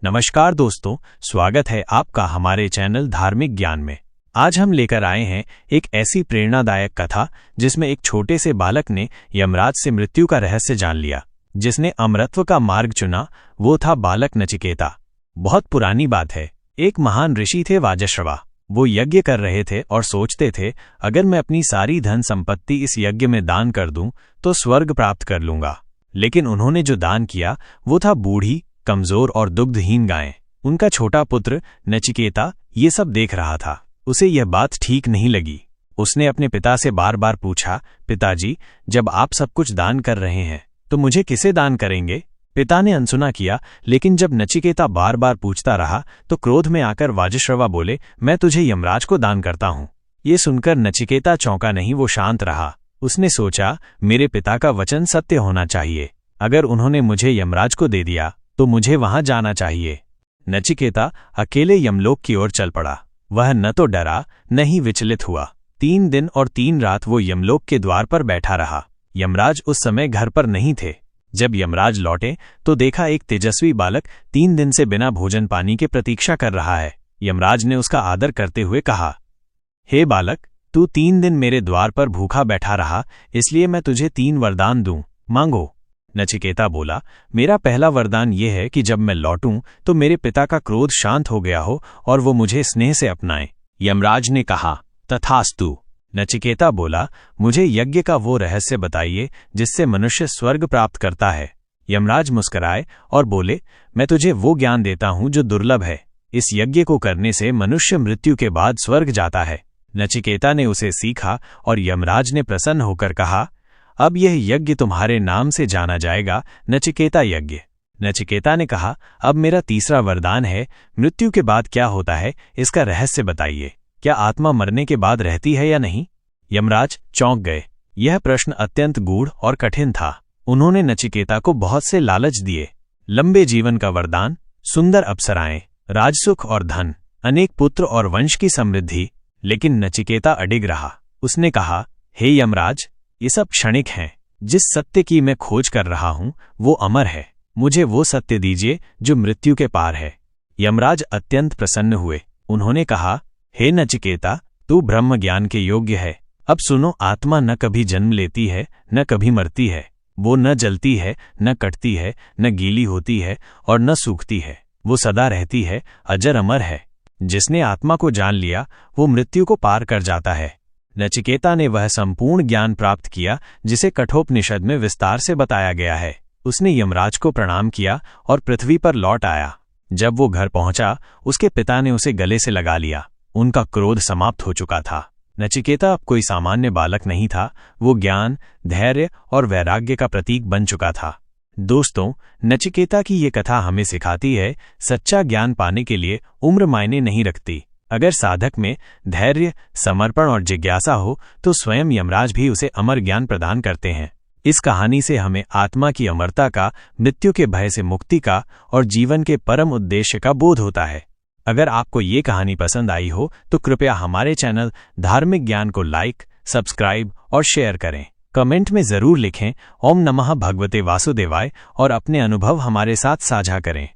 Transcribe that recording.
नमस्कार दोस्तों, स्वागत है आपका हमारे चैनल धार्मिक ज्ञान में। आज हम लेकर आए हैं एक ऐसी प्रेरणादायक कथा जिसमें एक छोटे से बालक ने यमराज से मृत्यु का रहस्य जान लिया। जिसने अमरत्व का मार्ग चुना वो था बालक नचिकेता। बहुत पुरानी बात है। एक महान ऋषि थे वाजश्रवा। वो यज्ञ कर रहे थे और सोचते थे अगर मैं अपनी सारी धन संपत्ति इस यज्ञ में दान कर दूं तो स्वर्ग प्राप्त कर लूंगा। लेकिन उन्होंने जो दान किया वो था बूढ़ी, कमजोर और दुग्धहीन गायें। उनका छोटा पुत्र नचिकेता ये सब देख रहा था। उसे यह बात ठीक नहीं लगी। उसने अपने पिता से बार बार पूछा, पिताजी, जब आप सब कुछ दान कर रहे हैं तो मुझे किसे दान करेंगे? पिता ने अनसुना किया, लेकिन जब नचिकेता बार बार पूछता रहा तो क्रोध में आकर वाजश्रवा बोले, मैं तुझे यमराज को दान करता हूं। ये सुनकर नचिकेता चौंका नहीं, वो शांत रहा। उसने सोचा, मेरे पिता का वचन सत्य होना चाहिए। अगर उन्होंने मुझे यमराज को दे दिया तो मुझे वहां जाना चाहिए। नचिकेता अकेले यमलोक की ओर चल पड़ा। वह न तो डरा न ही विचलित हुआ। 3 दिन और 3 रात वो यमलोक के द्वार पर बैठा रहा। यमराज उस समय घर पर नहीं थे। जब यमराज लौटे तो देखा एक तेजस्वी बालक 3 दिन से बिना भोजन पानी के प्रतीक्षा कर रहा है। यमराज ने उसका आदर करते हुए कहा, हे बालक, तू 3 दिन मेरे द्वार पर भूखा बैठा रहा, इसलिए मैं तुझे 3 वरदान दूं, मांगो। नचिकेता बोला, मेरा पहला वरदान यह है कि जब मैं लौटूं तो मेरे पिता का क्रोध शांत हो गया हो और वो मुझे स्नेह से अपनाए। यमराज ने कहा, तथास्तु। नचिकेता बोला, मुझे यज्ञ का वो रहस्य बताइए जिससे मनुष्य स्वर्ग प्राप्त करता है। यमराज मुस्कुराए और बोले, मैं तुझे वो ज्ञान देता हूं जो दुर्लभ है। इस यज्ञ को करने से मनुष्य मृत्यु के बाद स्वर्ग जाता है। नचिकेता ने उसे सीखा और यमराज ने प्रसन्न होकर कहा, अब यह यज्ञ तुम्हारे नाम से जाना जाएगा, नचिकेता यज्ञ। नचिकेता ने कहा, अब मेरा तीसरा वरदान है, मृत्यु के बाद क्या होता है इसका रहस्य बताइए। क्या आत्मा मरने के बाद रहती है या नहीं? यमराज चौंक गए। यह प्रश्न अत्यंत गूढ़ और कठिन था। उन्होंने नचिकेता को बहुत से लालच दिए, लंबे जीवन का वरदान, सुंदर अप्सराएं, राजसुख और धन, अनेक पुत्र और वंश की समृद्धि। लेकिन नचिकेता अडिग रहा। उसने कहा, हे यमराज, ये सब क्षणिक हैं। जिस सत्य की मैं खोज कर रहा हूं वो अमर है। मुझे वो सत्य दीजिए जो मृत्यु के पार है। यमराज अत्यंत प्रसन्न हुए। उन्होंने कहा, हे नचिकेता, तू ब्रह्म ज्ञान के योग्य है। अब सुनो, आत्मा न कभी जन्म लेती है न कभी मरती है। वो न जलती है न कटती है, न गीली होती है और न सूखती है। वो सदा रहती है, अजर अमर है। जिसने आत्मा को जान लिया वो मृत्यु को पार कर जाता है। नचिकेता ने वह संपूर्ण ज्ञान प्राप्त किया जिसे कठोपनिषद में विस्तार से बताया गया है। उसने यमराज को प्रणाम किया और पृथ्वी पर लौट आया। जब वो घर पहुंचा उसके पिता ने उसे गले से लगा लिया। उनका क्रोध समाप्त हो चुका था। नचिकेता अब कोई सामान्य बालक नहीं था। वो ज्ञान, धैर्य और वैराग्य का प्रतीक बन चुका था। दोस्तों, नचिकेता की ये कथा हमें सिखाती है, सच्चा ज्ञान पाने के लिए उम्र मायने नहीं रखती। अगर साधक में धैर्य, समर्पण और जिज्ञासा हो तो स्वयं यमराज भी उसे अमर ज्ञान प्रदान करते हैं। इस कहानी से हमें आत्मा की अमरता का, मृत्यु के भय से मुक्ति का और जीवन के परम उद्देश्य का बोध होता है। अगर आपको ये कहानी पसंद आई हो तो कृपया हमारे चैनल धार्मिक ज्ञान को लाइक, सब्सक्राइब और शेयर करें। कमेंट में जरूर लिखें, ओम नमः भगवते वासुदेवाय, और अपने अनुभव हमारे साथ साझा करें।